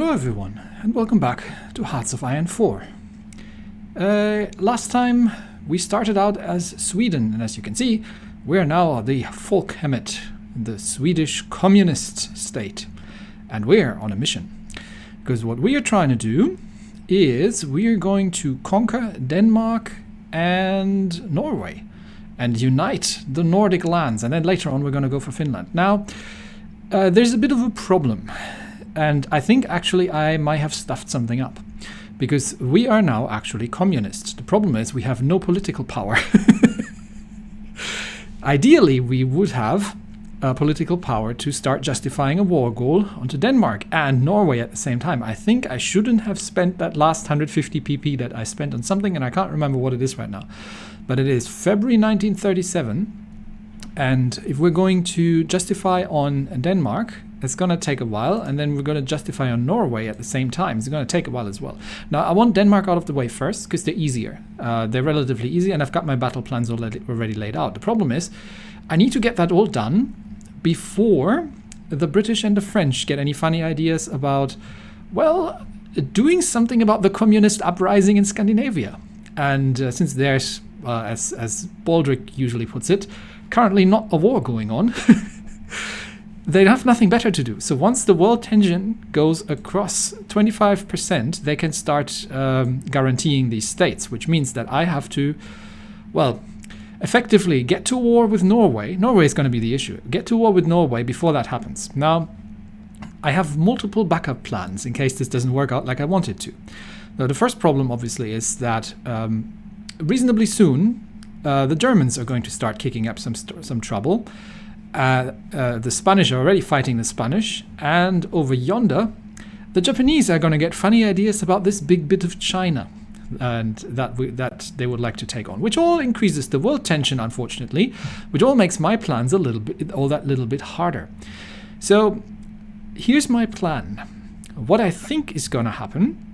Hello everyone, and welcome back to Hearts of Iron 4. Last time we started out as Sweden, and as you can see, we are now the Folkhemmet, the Swedish communist state. And we're on a mission. Because what we are trying to do is we are going to conquer Denmark and Norway and unite the Nordic lands, and then later on we're going to go for Finland. Now, there's a bit of a problem. And I think actually I might have stuffed something up, because we are now actually communists. The problem is we have no political power. Ideally, we would have political power to start justifying a war goal onto Denmark and Norway at the same time. I think I shouldn't have spent that last 150 pp that I spent on something, and I can't remember what it is right now. But it is February 1937, and if we're going to justify on Denmark, it's going to take a while, and then we're going to justify on Norway at the same time. It's going to take a while as well. Now, I want Denmark out of the way first, because they're easier. They're relatively easy, and I've got my battle plans already laid out. The problem is, I need to get that all done before the British and the French get any funny ideas about, well, doing something about the communist uprising in Scandinavia. And since there's, as Baldric usually puts it, currently not a war going on, they have nothing better to do. So once the world tension goes across 25%, they can start guaranteeing these states, which means that I have to, well, effectively get to war with Norway. Norway is going to be the issue. Get to war with Norway before that happens. Now, I have multiple backup plans in case this doesn't work out like I want it to. Now, the first problem, obviously, is that reasonably soon, the Germans are going to start kicking up some trouble. The Spanish are already fighting the Spanish, and over yonder, the Japanese are going to get funny ideas about this big bit of China, and that they would like to take on, which all increases the world tension, unfortunately, which all makes my plans that little bit harder. So here's my plan. What I think is going to happen,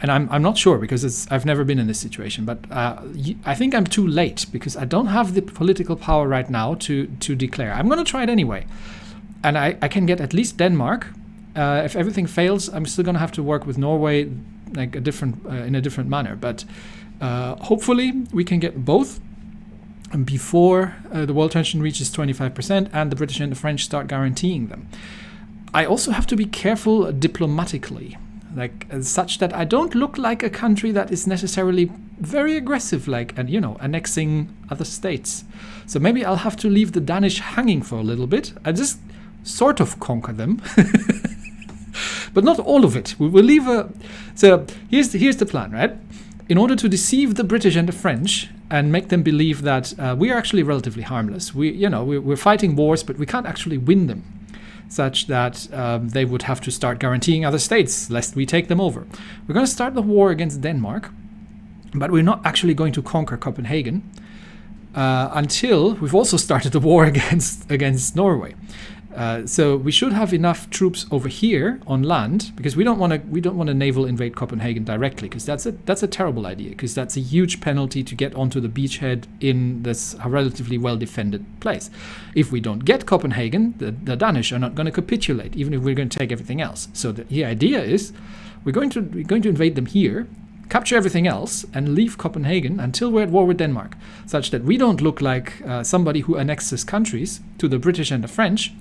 and I'm not sure because I've never been in this situation, but I think I'm too late because I don't have the political power right now to declare. I'm going to try it anyway. And I can get at least Denmark. If everything fails, I'm still going to have to work with Norway like in a different manner. But hopefully we can get both before the world tension reaches 25% and the British and the French start guaranteeing them. I also have to be careful diplomatically, such that I don't look like a country that is necessarily very aggressive, annexing other states. So maybe I'll have to leave the Danish hanging for a little bit. I just sort of conquer them, but not all of it. We will leave So here's the plan, right? In order to deceive the British and the French and make them believe that we are actually relatively harmless. We're fighting wars, but we can't actually win them, such that they would have to start guaranteeing other states lest we take them over. We're going to start the war against Denmark, but we're not actually going to conquer Copenhagen until we've also started the war against Norway. So we should have enough troops over here on land, because we don't want to naval invade Copenhagen directly, because that's a terrible idea, because that's a huge penalty to get onto the beachhead in this relatively well defended place. If we don't get Copenhagen, the Danish are not going to capitulate, even if we're going to take everything else. So the idea is we're going to invade them here, capture everything else, and leave Copenhagen until we're at war with Denmark, such that we don't look like somebody who annexes countries to the British and the French,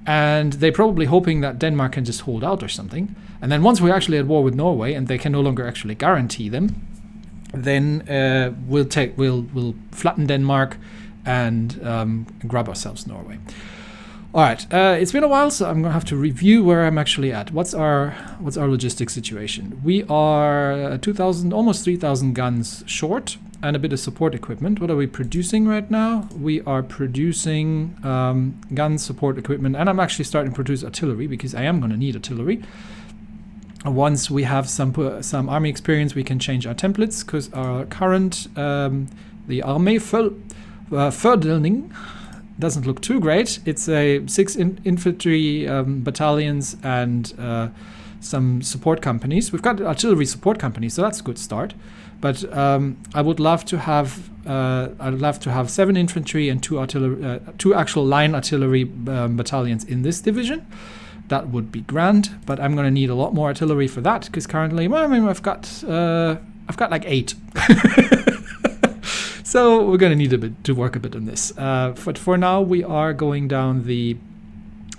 and they're probably hoping that Denmark can just hold out or something. And then once we're actually at war with Norway and they can no longer actually guarantee them, then we'll flatten Denmark and grab ourselves Norway. All right, it's been a while, so I'm gonna have to review where I'm actually at. What's our logistics situation? We are 2,000, almost 3,000 guns short, and a bit of support equipment. What are we producing right now? We are producing guns, support equipment, and I'm actually starting to produce artillery, because I am gonna need artillery. Once we have some army experience, we can change our templates, because our current the Armee Fördelning doesn't look too great. It's a 6 infantry battalions and some support companies. We've got artillery support companies, so that's a good start. But I would love to have 7 infantry and 2 actual line artillery battalions in this division. that would be grand, but I'm going to need a lot more artillery for that, because currently, well, I mean, I've got like 8. So we're going to need a bit to work a bit on this. But for now, we are going down the.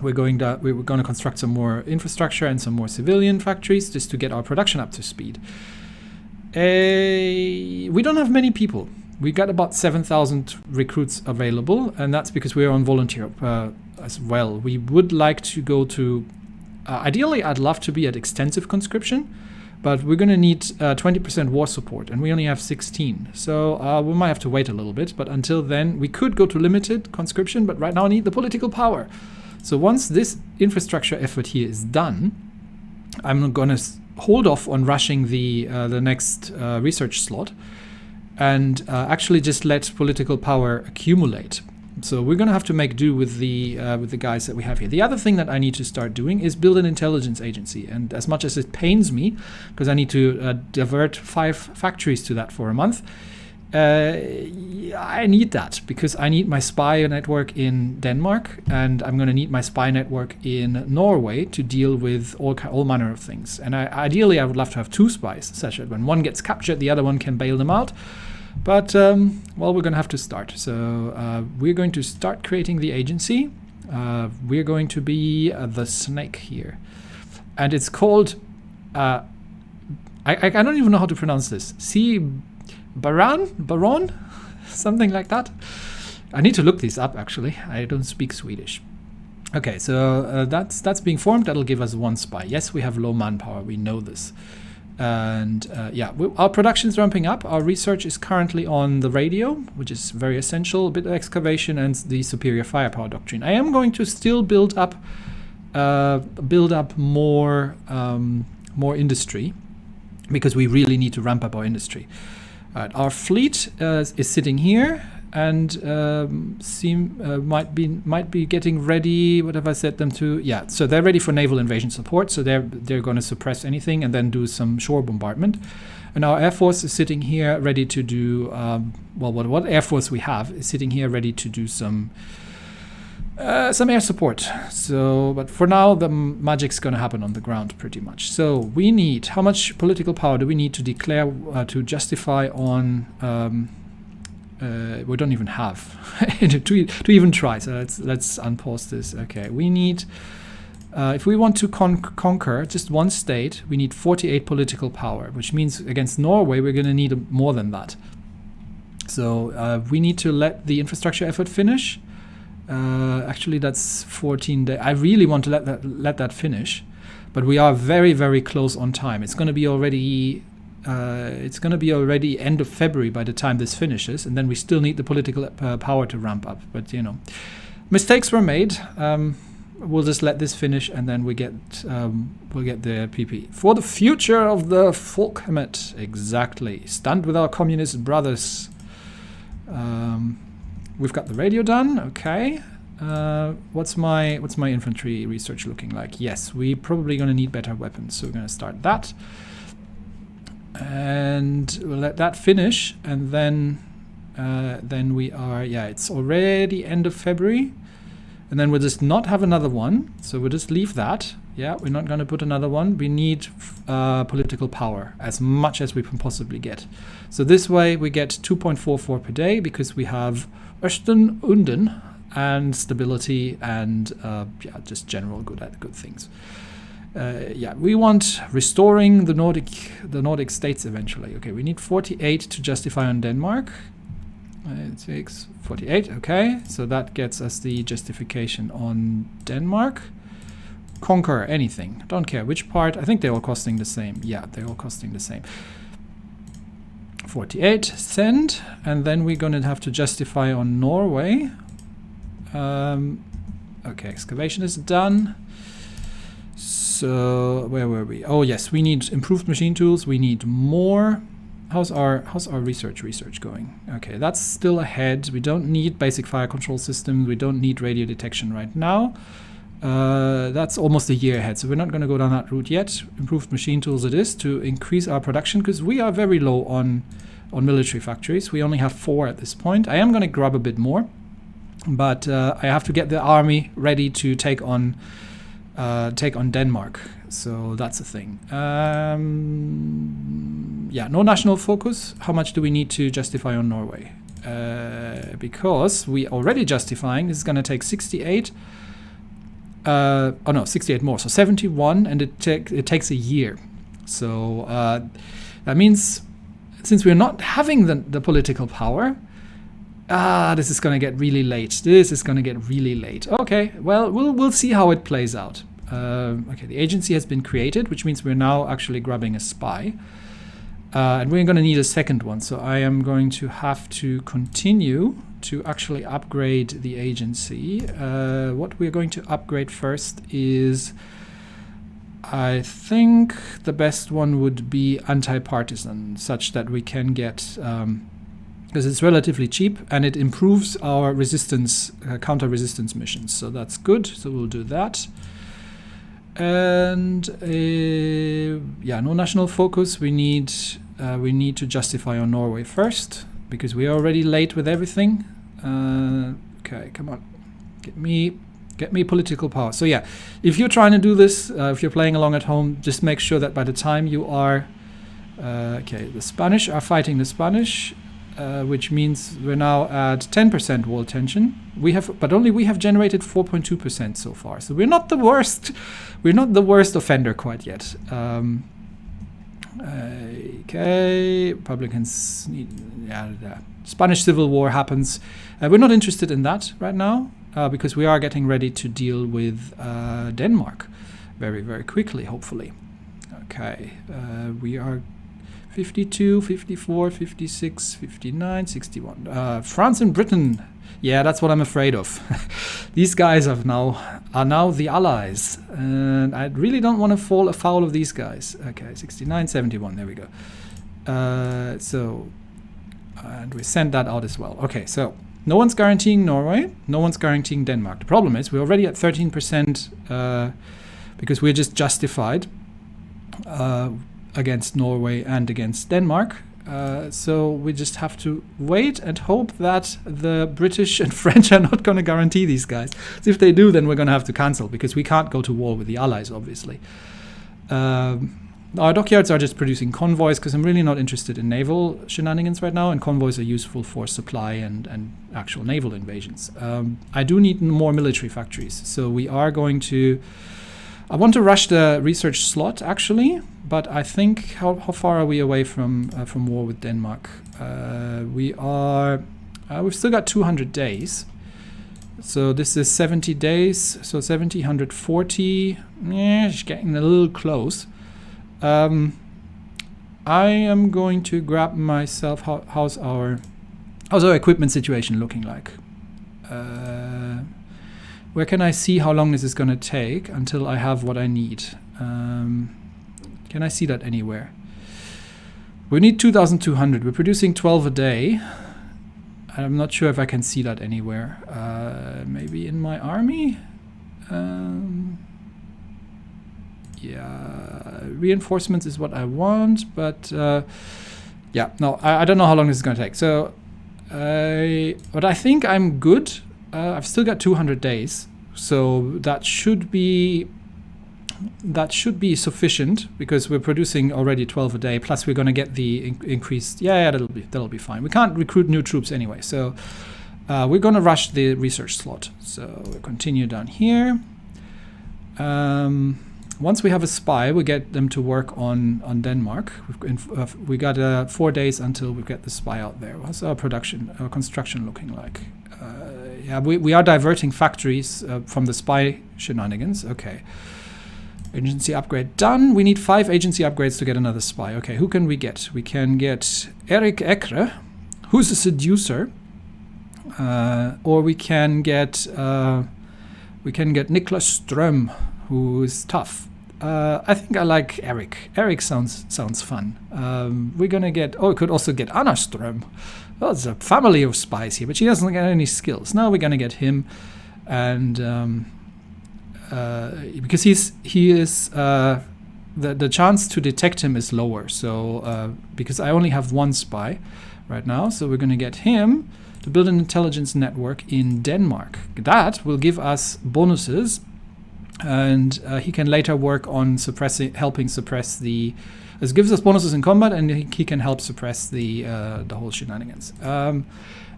We're going to construct some more infrastructure and some more civilian factories just to get our production up to speed. We don't have many people. We got about 7,000 recruits available, and that's because we're on volunteer as well. We would like to go to. Ideally, I'd love to be at extensive conscription, but we're going to need 20% war support, and we only have 16. So we might have to wait a little bit. But until then, we could go to limited conscription. But right now, I need the political power. So once this infrastructure effort here is done, I'm going to hold off on rushing the next research slot, and actually just let political power accumulate. So we're going to have to make do with the guys that we have here. The other thing that I need to start doing is build an intelligence agency. And as much as it pains me, because I need to divert 5 factories to that for a month, I need that because I need my spy network in Denmark, and I'm going to need my spy network in Norway to deal with all manner of things. And ideally, I would love to have 2 spies, such that when one gets captured, the other one can bail them out. But, well, we're going to have to start. So we're going to start creating the agency. We're going to be the snake here. And it's called, I don't even know how to pronounce this. Baron? Something like that. I need to look these up, actually. I don't speak Swedish. Okay, so that's being formed. That'll give us 1 spy. Yes, we have low manpower. We know this. And yeah, our production's ramping up. Our research is currently on the radio, which is very essential, a bit of excavation, and the superior firepower doctrine. I am going to still build up more industry, because we really need to ramp up our industry. Our fleet is sitting here, and might be getting ready. What have I set them to? Yeah, so they're ready for naval invasion support. So they're going to suppress anything and then do some shore bombardment. And our air force is sitting here ready to do. Well, what air force we have is sitting here ready to do some air support. So, but for now, the magic's going to happen on the ground pretty much. So we need, how much political power do we need to declare to justify on? We don't even have to even try. So let's unpause this. Okay, we need, if we want to conquer just 1 state, we need 48 political power, which means against Norway we're going to need more than that. So we need to let the infrastructure effort finish. Actually, that's 14 days. I really want to let that finish, but we are very, very close on time. It's going to be already. End of February by the time this finishes, and then we still need the political power to ramp up. But you know, mistakes were made. We'll just let this finish, and then we'll get the PP for the future of the Folkhemmet. Exactly. Stand with our communist brothers. We've got the radio done. Okay. What's my infantry research looking like? Yes, we're probably going to need better weapons, so we're going to start that. And we'll let that finish, and then we are, yeah, it's already end of February, and then we'll just not have another one, so we'll just leave that. Yeah, we're not going to put another one. We need political power as much as we can possibly get. So this way we get 2.44 per day, because we have Östen Unden and stability and yeah, just general good things. Yeah, we want restoring the Nordic states eventually. Okay, we need 48 to justify on Denmark. It takes 48. Okay, so that gets us the justification on Denmark. Conquer anything. Don't care which part. I think they're all costing the same. Yeah, they're all costing the same. 48. Send, and then we're going to have to justify on Norway. Okay, excavation is done. So where were we? Oh yes, we need improved machine tools. We need more. How's our research going? Okay, that's still ahead. We don't need basic fire control systems. We don't need radio detection right now. That's almost a year ahead, so we're not going to go down that route yet. Improved machine tools it is to increase our production, because we are very low on military factories. We only have 4 at this point. I am going to grab a bit more, but I have to get the army ready to take on take on Denmark. So that's a thing. Yeah, no national focus. How much do we need to justify on Norway? Because we already justifying. This is going to take 68. Oh no, 68 more. So 71, and it takes a year. So that means since we're not having the political power, this is going to get really late. Okay, well, we'll see how it plays out. Okay, the agency has been created, which means we're now actually grabbing a spy. And we're going to need a second one. So I am going to have to continue to actually upgrade the agency. What we're going to upgrade first is, I think the best one would be anti-partisan, such that we can get, because it's relatively cheap and it improves our resistance, counter-resistance missions. So that's good. So we'll do that. And yeah, no national focus. We need to justify on Norway first, because we are already late with everything. Okay, come on, get me political power. So yeah, if you're trying to do this, if you're playing along at home, just make sure that by the time you are, okay, the Spanish are fighting the Spanish, which means we're now at 10% wall tension. But only we have generated 4.2% so far. So we're not the worst. We're not the worst offender quite yet. Okay, Republicans need, yeah, Spanish Civil War happens. We're not interested in that right now, because we are getting ready to deal with Denmark very, very quickly, hopefully. Okay, we are 52, 54, 56, 59, 61. France and Britain. Yeah, that's what I'm afraid of. These guys are now the allies, and I really don't want to fall afoul of these guys. Okay, 69, 71. There we go. And we send that out as well. Okay, so no one's guaranteeing Norway. No one's guaranteeing Denmark. The problem is we're already at 13% because we're just justified against Norway and against Denmark. So we just have to wait and hope that the British and French are not going to guarantee these guys. So if they do, then we're going to have to cancel, because we can't go to war with the Allies, obviously. Our dockyards are just producing convoys, because I'm really not interested in naval shenanigans right now, and convoys are useful for supply and actual naval invasions. I do need more military factories, so we are going to... I want to rush the research slot, actually, but I think how far are we away from war with Denmark? We've still got 200 days. So this is 70 days, so 70, 140. Yeah, it's getting a little close. I am going to grab myself. How's our equipment situation looking like? Where can I see how long this is going to take until I have what I need? Can I see that anywhere? We need 2,200. We're producing 12 a day. I'm not sure if I can see that anywhere. Maybe in my army? Yeah, reinforcements is what I want, but yeah, no, I don't know how long this is going to take. So, but I think I'm good. I've still got 200 days, so that should be sufficient, because we're producing already 12 a day. Plus, we're going to get the increased. Yeah, that'll be fine. We can't recruit new troops anyway, so we're going to rush the research slot. So we'll continue down here. Once we have a spy, we get them to work on Denmark. We got 4 days until we get the spy out there. What's our construction looking like? Yeah, we are diverting factories from the spy shenanigans. Okay. Agency upgrade done. We need 5 agency upgrades to get another spy. Okay, who can we get? We can get Erik Ekre, who's a seducer, or we can get Niklas Ström, who is tough. I think I like Erik. Erik sounds fun. We're gonna get. Oh, we could also get Anna Ström. Well, it's a family of spies here, but she doesn't get any skills. Now we're gonna get him, and because he is the chance to detect him is lower. So because I only have 1 spy right now, so we're gonna get him to build an intelligence network in Denmark. That will give us bonuses And he can later work on helping suppress the. This gives us bonuses in combat, and he can help suppress the whole shenanigans.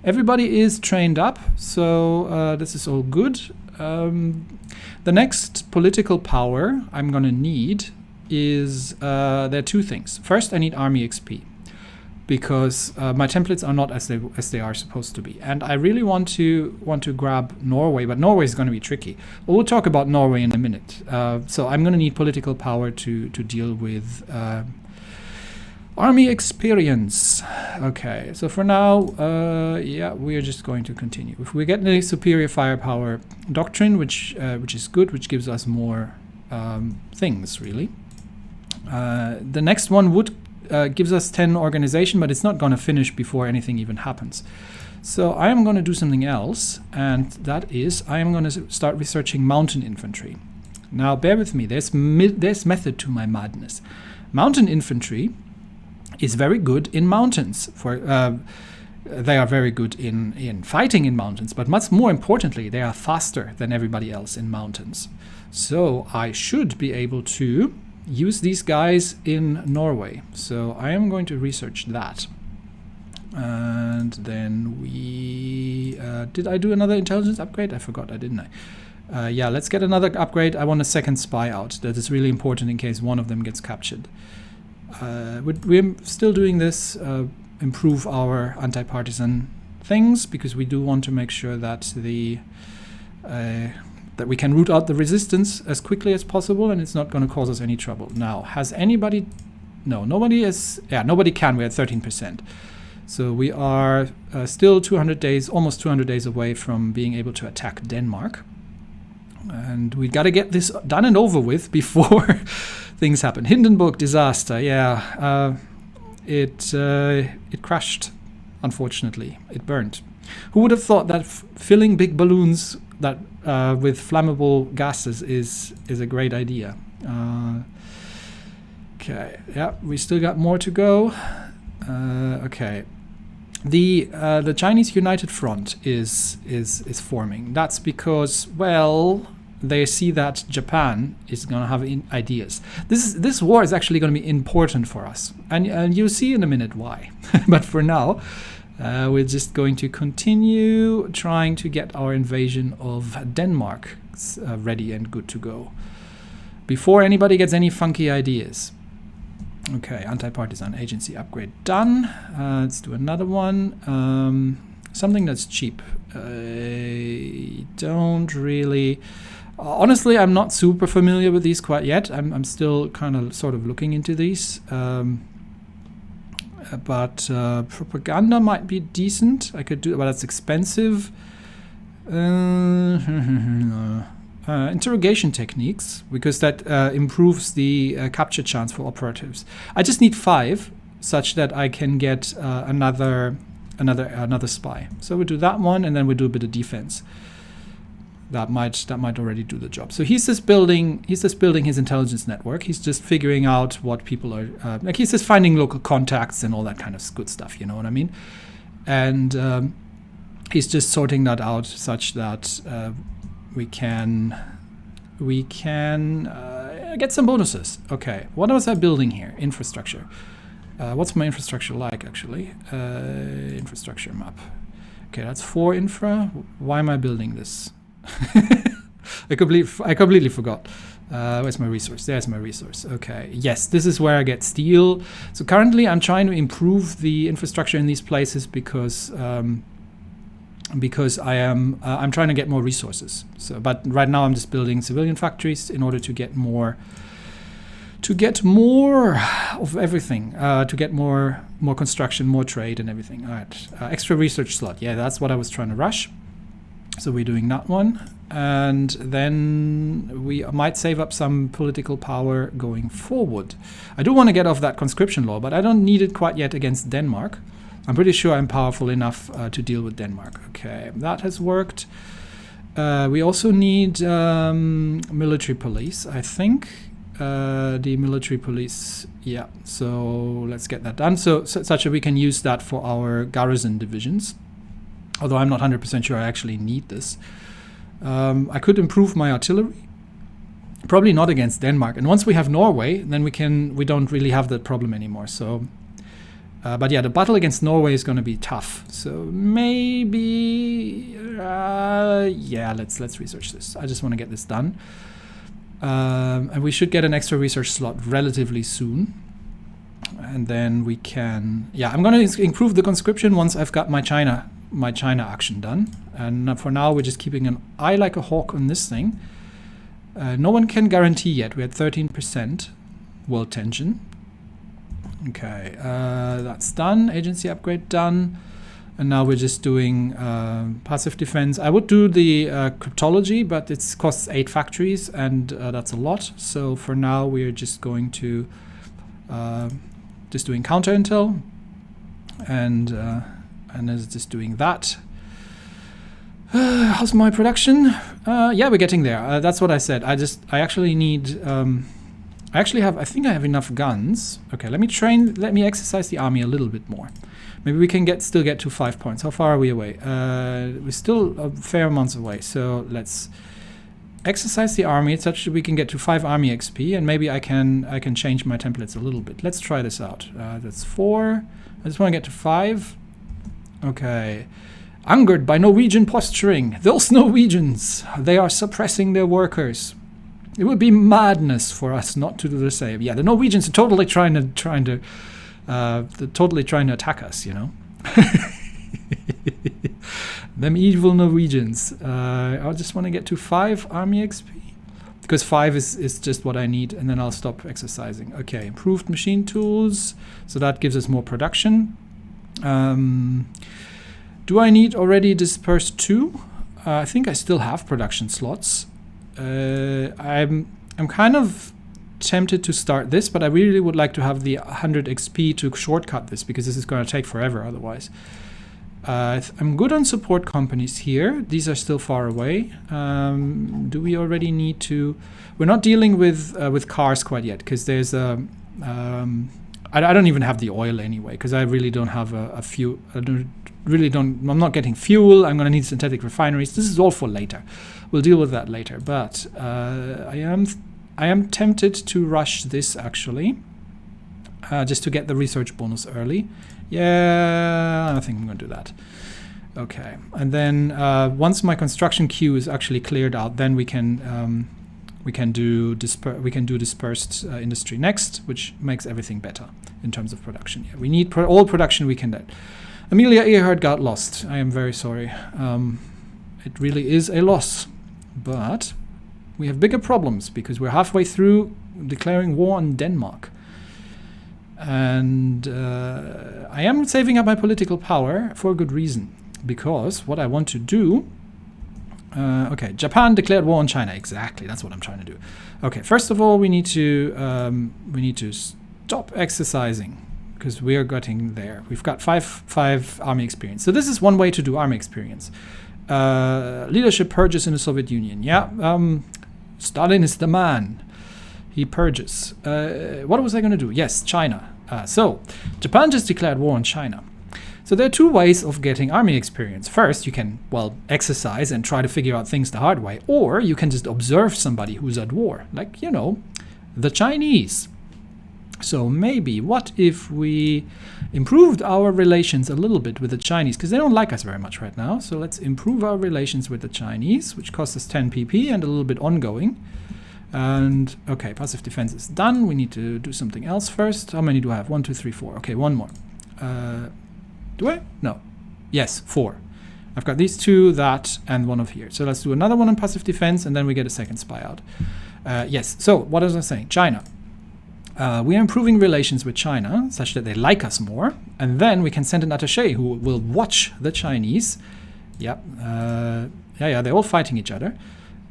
Everybody is trained up, so this is all good. The next political power I'm going to need is there are two things. First, I need army XP, because my templates are not as they are supposed to be, and I really want to grab Norway, but Norway is going to be tricky. But we'll talk about Norway in a minute. So I'm going to need political power to deal with army experience. Okay, so for now, yeah, we are just going to continue. If we get the superior firepower doctrine, which is good, which gives us more things really. The next one would gives us 10 organization, but it's not going to finish before anything even happens. So I am going to do something else, and that is I am going to start researching mountain infantry. Now bear with me, there's method to my madness. Mountain infantry is very good in mountains. They are very good in fighting in mountains, but much more importantly, they are faster than everybody else in mountains. So I should be able to use these guys in Norway. So I am going to research that. And then we... did I do another intelligence upgrade? I forgot, didn't I? Yeah, let's get another upgrade. I want a second spy out. That is really important in case one of them gets captured. We're still doing this, improve our anti-partisan things, because we do want to make sure that that we can root out the resistance as quickly as possible, and it's not going to cause us any trouble. Now, has anybody... No, nobody is... Yeah, nobody can. We're at 13%. So we are still 200 days, almost 200 days away from being able to attack Denmark. And we got to get this done and over with before things happen. Hindenburg disaster, yeah. It crashed, unfortunately. It burned. Who would have thought that filling big balloons that with flammable gases is a great idea? Okay, yeah, we still got more to go. Okay, the Chinese United Front is forming. That's because, well, they see that Japan is going to have ideas. This war is actually going to be important for us, and you'll see in a minute why. But for now, we're just going to continue trying to get our invasion of Denmark ready and good to go before anybody gets any funky ideas. Okay, anti-partisan agency upgrade done. Let's do another one. Something that's cheap. I don't really... honestly, I'm not super familiar with these quite yet. I'm still kind of sort of looking into these. But propaganda might be decent. I could do, but that's expensive. Interrogation techniques, because that improves the capture chance for operatives. I just need 5, such that I can get another spy. So we do that one, and then we do a bit of defense. That might already do the job. So he's just building his intelligence network. He's just figuring out what people are like. He's just finding local contacts and all that kind of good stuff. You know what I mean? And he's just sorting that out such that we can get some bonuses. Okay, what was I building here? Infrastructure. What's my infrastructure like, actually? Infrastructure map. Okay, that's 4 infra. Why am I building this? I completely forgot. Where's my resource? There's my resource. Okay, yes, this is where I get steel. So currently I'm trying to improve the infrastructure in these places because I'm trying to get more resources. So, but right now I'm just building civilian factories in order to get more of everything, to get more construction, more trade, and everything. All right, extra research slot. Yeah, that's what I was trying to rush. So we're doing that one, and then we might save up some political power going forward. I do want to get off that conscription law, but I don't need it quite yet against Denmark. I'm pretty sure I'm powerful enough to deal with Denmark. Okay, that has worked. We also need military police, I think. The military police, yeah. So let's get that done. So such that we can use that for our garrison divisions. Although I'm not 100% sure I actually need this. I could improve my artillery. probably not against Denmark. And once we have Norway, then we don't really have that problem anymore. So, but yeah, the battle against Norway is going to be tough. So maybe, yeah, let's research this. I just want to get this done. And we should get an extra research slot relatively soon. And then we can, yeah, I'm going to improve the conscription once I've got my China action done. And for now, we're just keeping an eye like a hawk on this thing. No one can guarantee yet. We had 13% world tension. Okay, that's done. Agency upgrade done. And now we're just doing passive defense. I would do the cryptology, but it costs 8 factories, and that's a lot. So for now, we're just going to just doing counter intel, and is just doing that. How's my production? Yeah, we're getting there. That's what I said. I actually need. I think I have enough guns. Okay, let me exercise the army a little bit more. Maybe we can still get to 5 points. How far are we away? We're still a fair amounts away. So let's exercise the army such that we can get to 5 army XP, and maybe I can change my templates a little bit. Let's try this out. That's 4. I just want to get to 5. Okay. Angered by Norwegian posturing. Those Norwegians, they are suppressing their workers. It would be madness for us not to do the same. Yeah, the Norwegians are totally trying to attack us, you know. Them evil Norwegians. I just want to get to 5 army XP because 5 is just what I need, and then I'll stop exercising. Okay, improved machine tools, so that gives us more production. Do I need already dispersed 2? I think I still have production slots. I'm kind of tempted to start this, but I really would like to have the 100 XP to shortcut this, because this is going to take forever otherwise. I'm good on support companies here. These are still far away. Do we already need to? We're not dealing with cars quite yet, because there's a. I don't even have the oil anyway, because I really don't have a few. I'm not getting fuel. I'm going to need synthetic refineries. This is all for later. We'll deal with that later. But I am tempted to rush this actually, just to get the research bonus early. Yeah, I think I'm going to do that. Okay, and then once my construction queue is actually cleared out, then we can do dispersed industry next, which makes everything better in terms of production. Yeah, we need all production we can get. Amelia Earhart got lost. I am very sorry. It really is a loss, but we have bigger problems because we're halfway through declaring war on Denmark. And I am saving up my political power for a good reason, because what I want to do... okay, Japan declared war on China. Exactly, that's what I'm trying to do. Okay, first of all, we need to stop exercising, because we are getting there. We've got five army experience. So this is one way to do army experience. Leadership purges in the Soviet Union. Yeah, Stalin is the man. He purges. What was I going to do? Yes, China. So Japan just declared war on China. So there are 2 ways of getting army experience. First, you can, well, exercise and try to figure out things the hard way. Or you can just observe somebody who's at war. Like, you know, the Chinese. So maybe, what if we improved our relations a little bit with the Chinese? Because they don't like us very much right now. So let's improve our relations with the Chinese, which costs us 10 PP and a little bit ongoing. And, okay, passive defense is done. We need to do something else first. How many do I have? 1, 2, 3, 4. Okay, one more. Do I? No. Yes, 4. I've got these 2, that, and 1 of here. So let's do another one on passive defense, and then we get a second spy out. Yes, so what was I saying? China. We are improving relations with China such that they like us more, and then we can send an attaché who will watch the Chinese. Yep. Yeah, they're all fighting each other.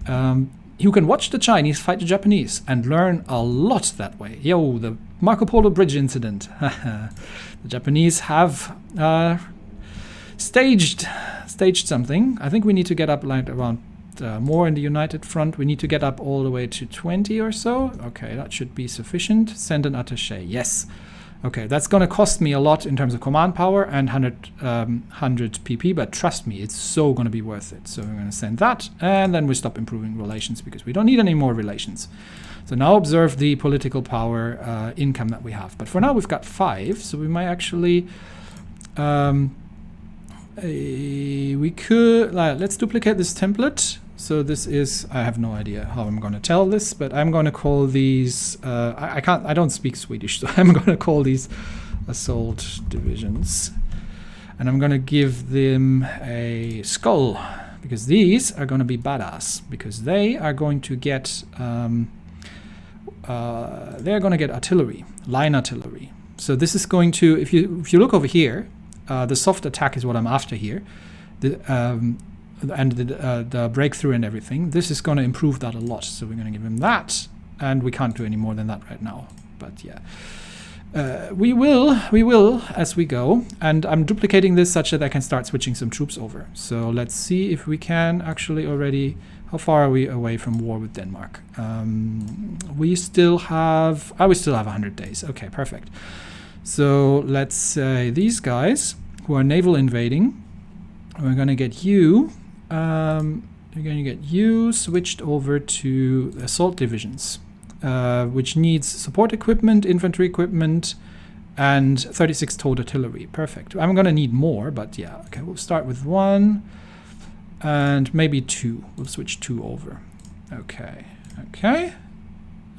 Who can watch the Chinese fight the Japanese and learn a lot that way. Yo, the Marco Polo Bridge incident. The Japanese have staged something. I think we need to get up like around more in the United Front. We need to get up all the way to 20 or so. Okay, that should be sufficient. Send an attaché. Yes. Okay, that's going to cost me a lot in terms of command power and 100 PP, but trust me, it's so going to be worth it. So we're going to send that, and then we stop improving relations because we don't need any more relations. So now observe the political power income that we have. But for now, we've got 5, so we might actually... we could... let's duplicate this template. So this is... I have no idea how I'm going to tell this, but I'm going to call these... I don't speak Swedish, so I'm going to call these assault divisions. And I'm going to give them a skull, because these are going to be badass, because they are going to get... they're going to get artillery, line artillery. So this is going to, if you look over here, the soft attack is what I'm after here, and the breakthrough and everything. This is going to improve that a lot. So we're going to give him that, and we can't do any more than that right now. But yeah, we will as we go. And I'm duplicating this such that I can start switching some troops over. So let's see if we can actually already. How far are we away from war with Denmark? We still have 100 days. Okay, perfect. So let's say these guys who are naval invading, we're going to get you. We're going to get you switched over to assault divisions, which needs support equipment, infantry equipment, and 36 towed artillery. Perfect. I'm going to need more, but yeah. Okay, we'll start with 1. And maybe 2. We'll switch 2 over. Okay. Okay.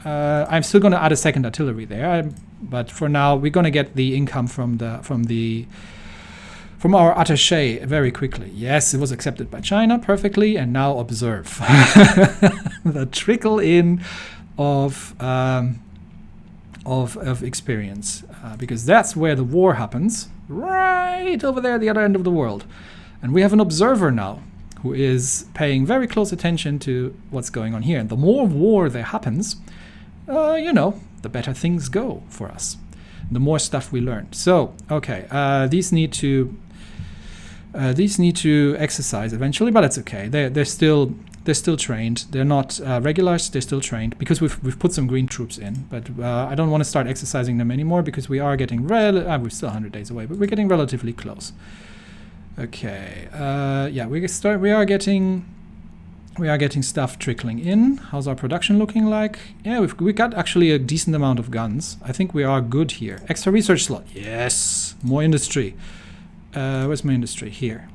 I'm still going to add a second artillery there, but for now we're going to get the income from our attaché very quickly. Yes, it was accepted by China perfectly, and now observe the trickle in of experience, because that's where the war happens, right over there at the other end of the world, and we have an observer now who is paying very close attention to what's going on here. And the more war there happens, the better things go for us. The more stuff we learn. So, okay, these need to exercise eventually, but it's okay. They're still trained. They're not regulars. They're still trained because we've put some green troops in. But I don't want to start exercising them anymore because we are getting we're still 100 days away, but we're getting relatively close. Okay, yeah, we are getting stuff trickling in. How's our production looking like? Yeah, we got actually a decent amount of guns. I think we are good here. Extra research slot. Yes, more industry. Where's my industry? Here,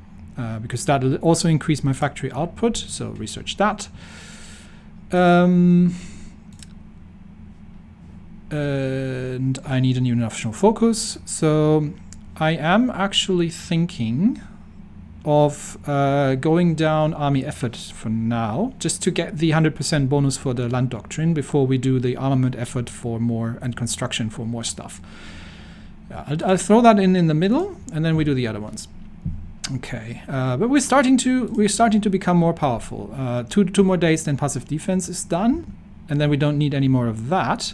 because that'll also increase my factory output. So research that. And I need a new national focus. So I am actually thinking of going down army effort for now, just to get the 100% bonus for the land doctrine before we do the armament effort for more and construction for more stuff. I'll throw that in the middle, and then we do the other ones. Okay, but we're starting to become more powerful. Two more days, then passive defense is done, and then we don't need any more of that.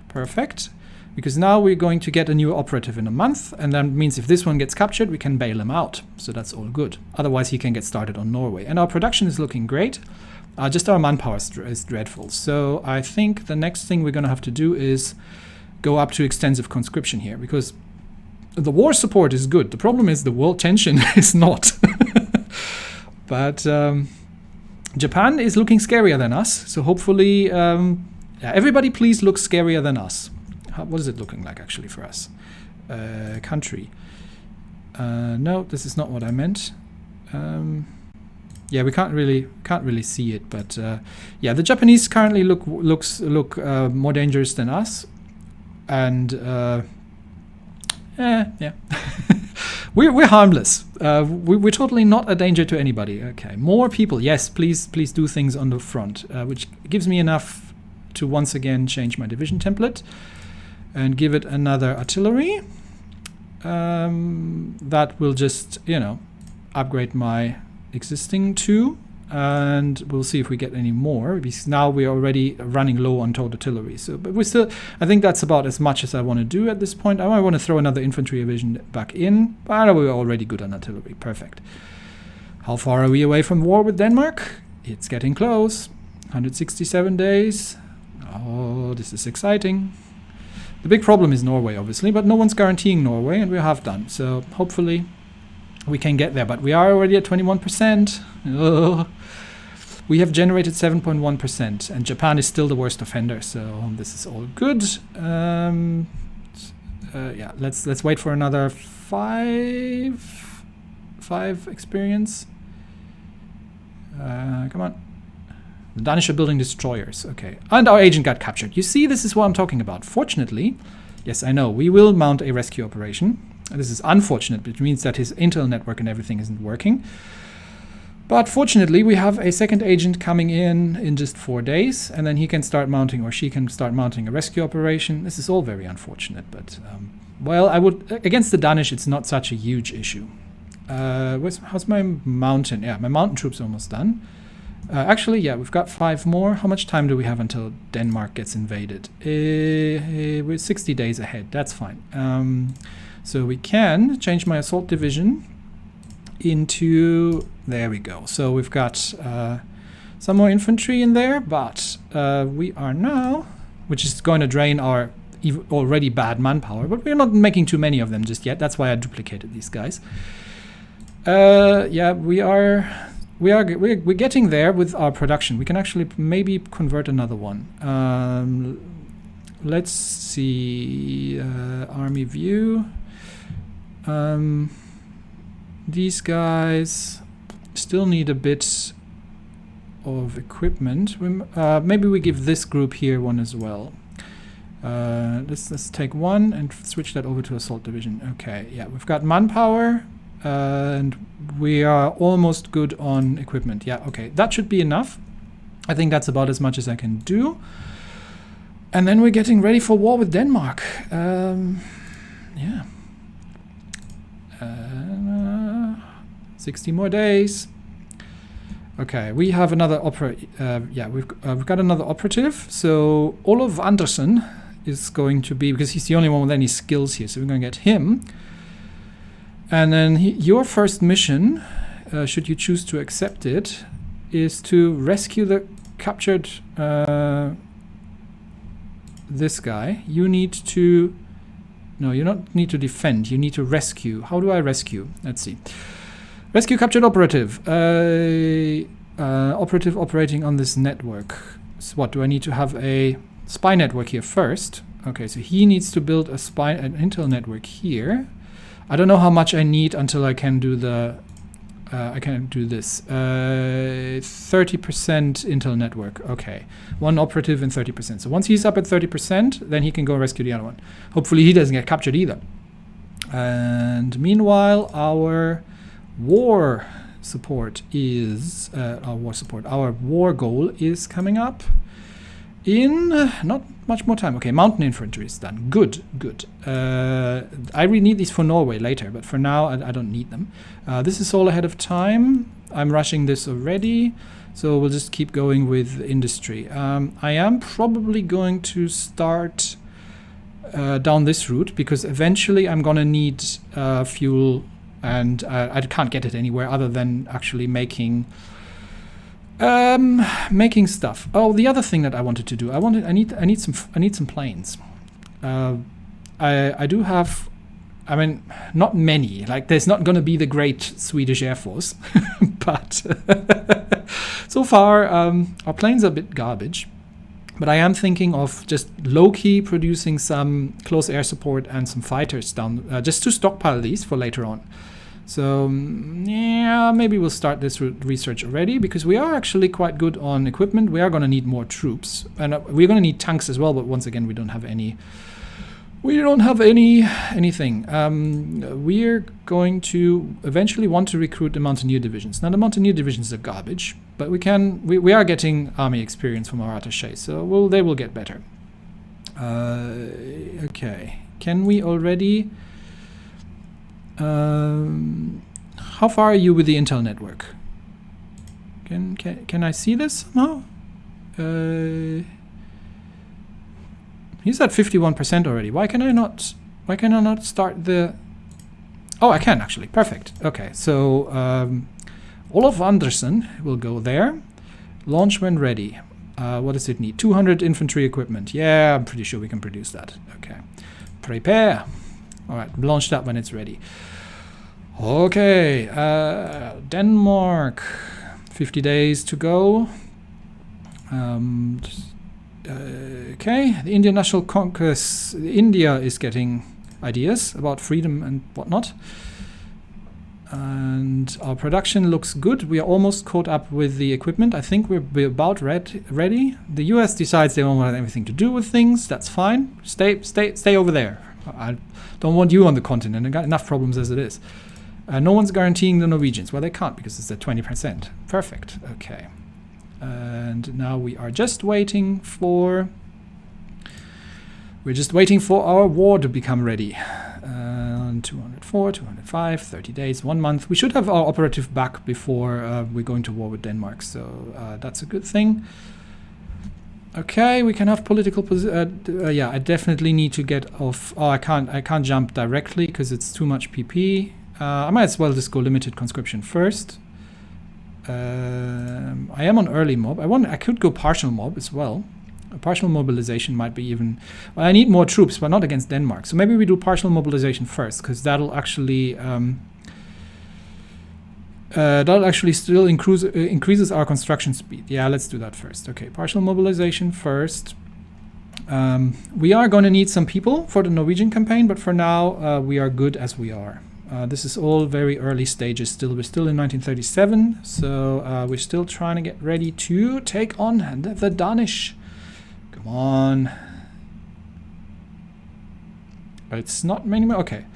Perfect. Because now we're going to get a new operative in a month, and that means if this one gets captured, we can bail him out. So that's all good. Otherwise, he can get started on Norway. And our production is looking great. Just our manpower is dreadful. So I think the next thing we're going to have to do is go up to extensive conscription here, because the war support is good. The problem is the world tension is not. But Japan is looking scarier than us. So hopefully, everybody please look scarier than us. What is it looking like actually for us? Country. No, this is not what I meant. Yeah, we can't really see it, but yeah, the Japanese currently look more dangerous than us, and yeah, we're harmless. We're totally not a danger to anybody. Okay, more people. Yes, please do things on the front, which gives me enough to once again change my division template. And give it another artillery. That will just, upgrade my existing 2. And we'll see if we get any more. Because now we're already running low on towed artillery. So, but we still, I think that's about as much as I want to do at this point. I might want to throw another infantry division back in. But we're already good on artillery. Perfect. How far are we away from war with Denmark? It's getting close. 167 days. Oh, this is exciting. The big problem is Norway, obviously, but no one's guaranteeing Norway, and we have done. So hopefully we can get there. But we are already at 21%. Oh. We have generated 7.1%, and Japan is still the worst offender. So this is all good. Yeah, let's wait for another five experience. Come on. The Danish are building destroyers. Okay. And our agent got captured. You see, this is what I'm talking about. Fortunately, yes, I know, we will mount a rescue operation. This is unfortunate, which means that his intel network and everything isn't working. But fortunately, we have a second agent coming in just 4 days, and then he can start mounting, or she can start mounting a rescue operation. This is all very unfortunate, but, well, I would, against the Danish, it's not such a huge issue. How's my mountain? Yeah, my mountain troops are almost done. Actually, yeah, we've got 5 more. How much time do we have until Denmark gets invaded? We're 60 days ahead. That's fine. So we can change my assault division into... There we go. So we've got some more infantry in there, but we are now... Which is going to drain our already bad manpower, but we're not making too many of them just yet. That's why I duplicated these guys. Yeah, we're getting there with our production. We can actually maybe convert another one. Let's see, army view. These guys still need a bit of equipment. Maybe we give this group here one as well. Let's take one and switch that over to assault division. Okay, yeah, we've got manpower. And we are almost good on equipment. Yeah, okay, that should be enough. I think that's about as much as I can do. And then we're getting ready for war with Denmark. Yeah. 60 more days. Okay, we have another yeah, we've got another operative. So Olaf Andersen is going to be, because he's the only one with any skills here, so we're going to get him. And then your first mission, should you choose to accept it, is to rescue the captured this guy. You need to... No, you don't need to defend. You need to rescue. How do I rescue? Let's see. Rescue captured operative. Operative operating on this network. So what, do I need to have a spy network here first? Okay, so he needs to build an intel network here. I don't know how much I need until I can do the... I can do this. 30% intel network. Okay. One operative and 30%. So once he's up at 30%, then he can go rescue the other one. Hopefully he doesn't get captured either. And meanwhile, our war support is... our war goal is coming up in not much more time. Okay, mountain infantry is done. Good, good. I really need these for Norway later, but for now I don't need them. This is all ahead of time. I'm rushing this already, so we'll just keep going with industry. I am probably going to start down this route, because eventually I'm gonna need fuel, and I can't get it anywhere other than actually making stuff. Oh, the other thing that I wanted to do, I need some planes. I do have, I mean, not many. Like, there's not going to be the great Swedish Air Force, but so far our planes are a bit garbage. But I am thinking of just low-key producing some close air support and some fighters down, just to stockpile these for later on. So, yeah, maybe we'll start this research already, because we are actually quite good on equipment. We are going to need more troops, and we're going to need tanks as well, but once again, we don't have any... anything. We're going to eventually want to recruit the Mountaineer divisions. Now, the Mountaineer divisions are garbage, but we are getting army experience from our attaché, so they will get better. Okay, can we already... how far are you with the intel network? Can I see this somehow? He's at 51% already. Why can I not start the... Oh, I can actually. Perfect. Okay, so Olaf Andersen will go there. Launch when ready. What does it need? 200 infantry equipment. Yeah, I'm pretty sure we can produce that. Okay. Prepare. All right, launch that when it's ready. Okay, Denmark, 50 days to go. Okay, the Indian National Congress, India is getting ideas about freedom and whatnot. And our production looks good. We are almost caught up with the equipment. I think we're about ready. The US decides they don't want anything to do with things. That's fine. Stay over there. I don't want you on the continent. I got enough problems as it is. No one's guaranteeing the Norwegians. Well, they can't because it's at 20%. Perfect. Okay. And now we are just waiting for... We're just waiting for our war to become ready. 204, 205, 30 days, 1 month. We should have our operative back before we're going to war with Denmark. So that's a good thing. Okay, we can have political yeah, I definitely need to get off. Oh, I can't jump directly because it's too much PP. I might as well just go limited conscription first. I am on early mob. I could go partial mob as well. A partial mobilization might be even... Well, I need more troops, but not against Denmark. So maybe we do partial mobilization first, because that'll actually still increases our construction speed. Yeah, let's do that first. Okay, partial mobilization first. We are going to need some people for the Norwegian campaign, but for now we are good as we are. This is all very early stages still. We're still in 1937, so we're still trying to get ready to take on the Danish. Come on. But it's not many more. Okay.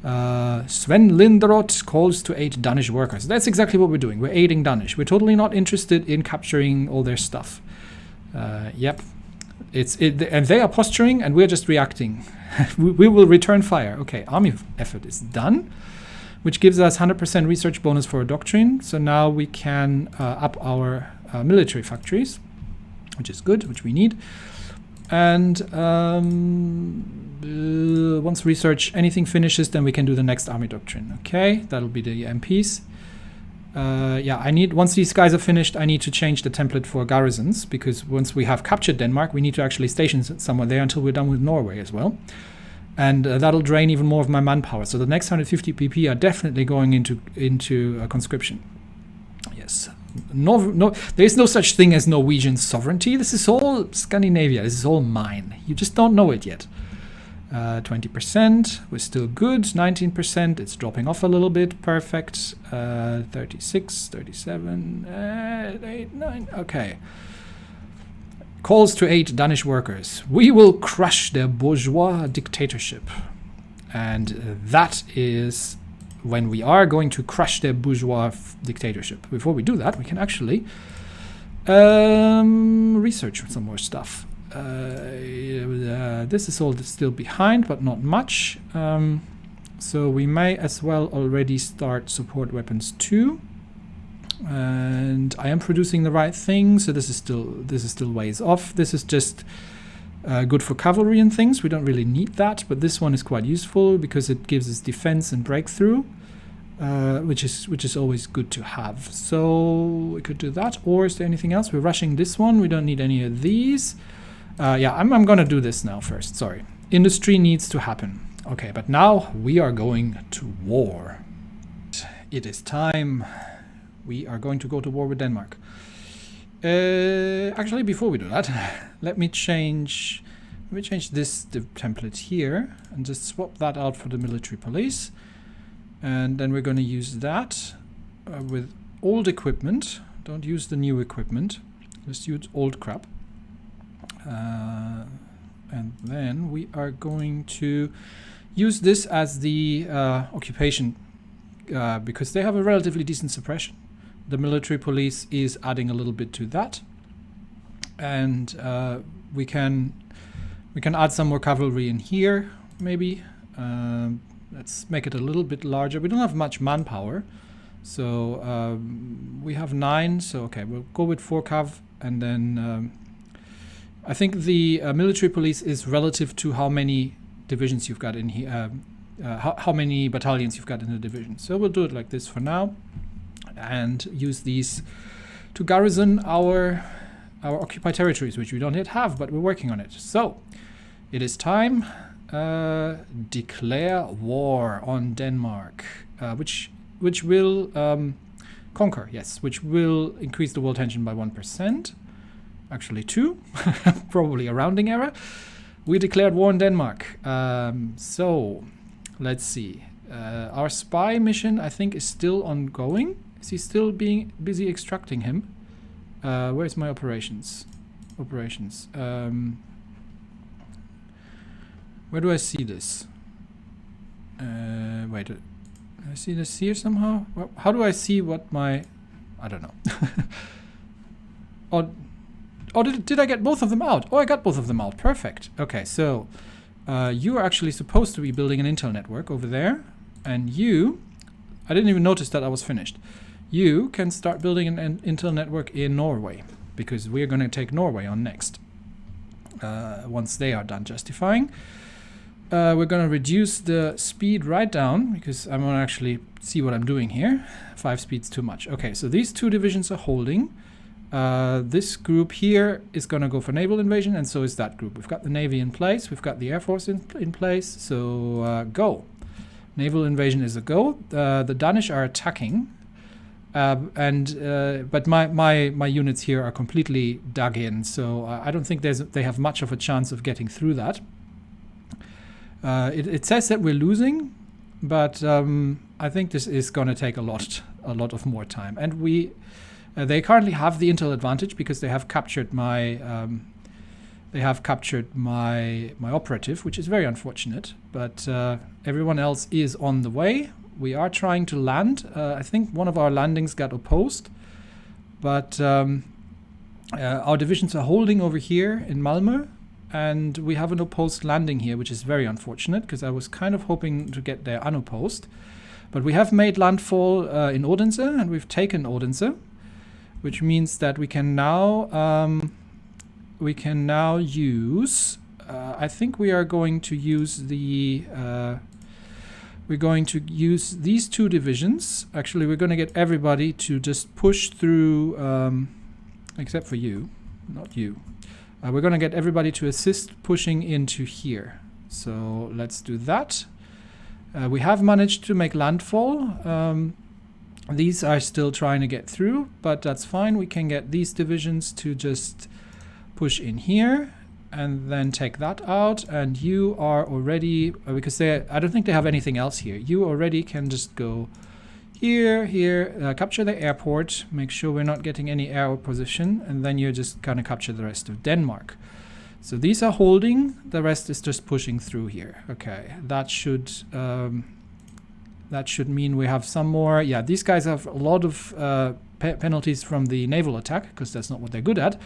Sven Linderoth calls to aid Danish workers. That's exactly what we're doing. We're aiding Danish. We're totally not interested in capturing all their stuff. Yep. And they are posturing and we're just reacting. we will return fire. Okay, army effort is done, which gives us 100% research bonus for a doctrine. So now we can up our military factories, which is good, which we need. And once research anything finishes, then we can do the next army doctrine. Okay, that'll be the MPs. Yeah, once these guys are finished, I need to change the template for garrisons, because once we have captured Denmark, we need to actually station somewhere there until we're done with Norway as well. And that'll drain even more of my manpower. So the next 150 PP are definitely going into conscription. Yes. No, there is no such thing as Norwegian sovereignty. This is all Scandinavia. This is all mine. You just don't know it yet. 20%, we're still good. 19%, it's dropping off a little bit. Perfect. 36, 37, 8, 9. Okay. Calls to aid Danish workers. We will crush their bourgeois dictatorship. And that is when we are going to crush their bourgeois dictatorship. Before we do that, we can actually research some more stuff. This is all still behind, but not much. So we may as well already start support weapons 2. And I am producing the right thing, so this is still ways off. This is just good for cavalry and things. We don't really need that, but this one is quite useful because it gives us defense and breakthrough, which is always good to have. So we could do that. Or is there anything else? We're rushing this one. We don't need any of these. Yeah, I'm gonna do this now first. Sorry. Industry needs to happen. Okay, but now we are going to war. It is time. We are going to go to war with Denmark. Actually, before we do that, let me change this template here and just swap that out for the military police. And then we're going to use that with old equipment. Don't use the new equipment. Just use old crap. And then we are going to use this as the occupation because they have a relatively decent suppression. The military police is adding a little bit to that, and we can add some more cavalry in here maybe. Let's make it a little bit larger. We don't have much manpower, so we have 9. So okay, we'll go with 4 cav, and then I think the military police is relative to how many divisions you've got in here, how many battalions you've got in the division. So we'll do it like this for now, and use these to garrison our occupied territories, which we don't yet have, but we're working on it. So it is time. declare war on Denmark, which will conquer, yes, which will increase the world tension by 1%. Actually 2, probably a rounding error. We declared war on Denmark. So let's see. Our spy mission, I think, is still ongoing. Is he still being busy extracting him? Where's my operations? Operations. Where do I see this? Wait, I see this here somehow? How do I see what my... I don't know. Oh, did I get both of them out? Oh, I got both of them out. Perfect. Okay, so you are actually supposed to be building an Intel network over there. And you... I didn't even notice that I was finished. You can start building an Intel network in Norway, because we're going to take Norway on next. Once they are done justifying. We're going to reduce the speed right down, because I'm going to actually see what I'm doing here. 5 speed's too much. Okay, so these 2 divisions are holding. This group here is going to go for naval invasion, and so is that group. We've got the Navy in place. We've got the Air Force in place. So go. Naval invasion is a go. The Danish are attacking. But my units here are completely dug in, so I don't think they have much of a chance of getting through that. It says that we're losing, but I think this is going to take a lot of more time. And they currently have the intel advantage because they have captured my operative, which is very unfortunate. But everyone else is on the way. We are trying to land. I think one of our landings got opposed, but our divisions are holding over here in Malmö. And we have an opposed landing here, which is very unfortunate, because I was kind of hoping to get there unopposed. But we have made landfall in Odense, and we've taken Odense, which means that we can now use. I think we are going to use the. We're going to use these 2 divisions. Actually, we're going to get everybody to just push through, except for you, not you. We're going to get everybody to assist pushing into here. So let's do that. We have managed to make landfall. These are still trying to get through, but that's fine. We can get these divisions to just push in here and then take that out. And you are already, because I don't think they have anything else here. You already can just go here, capture the airport, make sure we're not getting any air opposition, and then you just kind of capture the rest of Denmark. So these are holding, the rest is just pushing through here. Okay, that should mean we have some more. Yeah, these guys have a lot of penalties from the naval attack, because that's not what they're good at.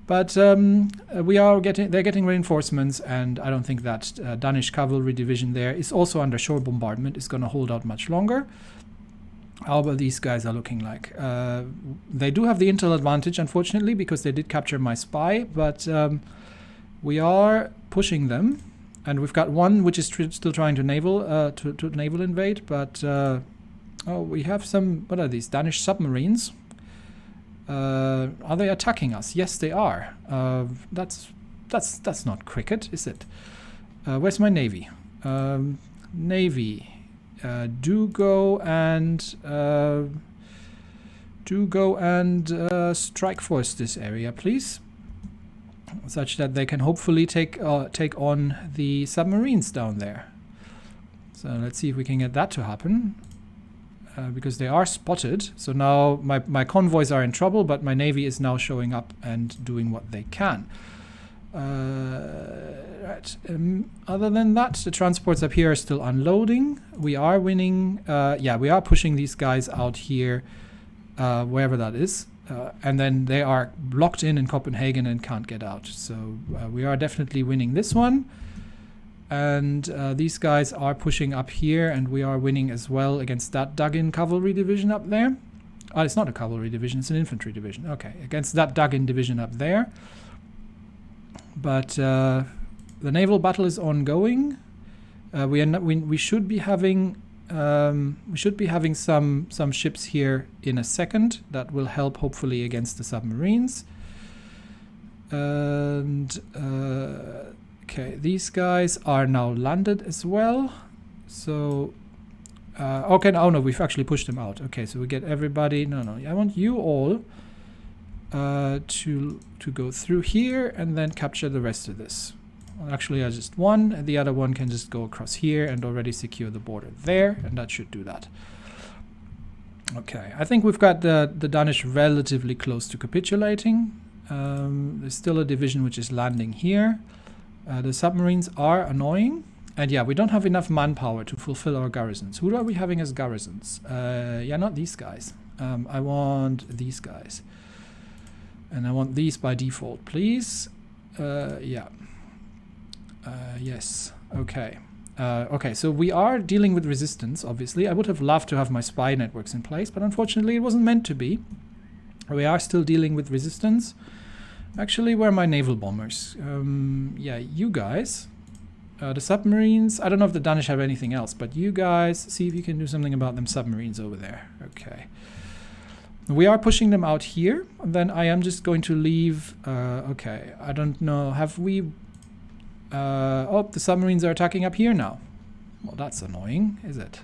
But they're getting reinforcements, and I don't think that Danish cavalry division there is also under shore bombardment is going to hold out much longer. How about these guys are looking like? They do have the intel advantage, unfortunately, because they did capture my spy, but we are pushing them, and we've got one which is still trying to naval invade, but we have some, what are these, Danish submarines? Are they attacking us? Yes, they are. That's not cricket, is it? Where's my navy? Navy. Do go and strike force this area, please, such that they can hopefully take on the submarines down there. So let's see if we can get that to happen, because they are spotted. So now my convoys are in trouble, but my navy is now showing up and doing what they can. Right. Other than that, the transports up here are still unloading. We are winning. We are pushing these guys out here, wherever that is. And then they are locked in Copenhagen and can't get out. So we are definitely winning this one. And these guys are pushing up here, and we are winning as well against that dug-in cavalry division up there. Oh, it's not a cavalry division, it's an infantry division. Okay, against that dug-in division up there. But the naval battle is ongoing. We should be having some ships here in a second that will help hopefully against the submarines. And Okay, these guys are now landed as well. So, okay, oh no, we've actually pushed them out. Okay, so we get everybody. No, I want you all to go through here and then capture the rest of this. Well, actually, I just one, and the other one can just go across here and already secure the border there, and that should do that. Okay, I think we've got the Danish relatively close to capitulating. There's still a division which is landing here. The submarines are annoying. And yeah, we don't have enough manpower to fulfill our garrisons. Who are we having as garrisons? Yeah, not these guys. I want these guys. And I want these by default, please. Yeah. Yes. Okay. Okay, so we are dealing with resistance, obviously. I would have loved to have my spy networks in place, but unfortunately it wasn't meant to be. We are still dealing with resistance. Actually, where are my naval bombers? Yeah, you guys. The submarines, I don't know if the Danish have anything else, but you guys, see if you can do something about them submarines over there. Okay. We are pushing them out here, and then I am just going to leave, okay, I don't know, have we, oh, the submarines are attacking up here now. Well, that's annoying, is it?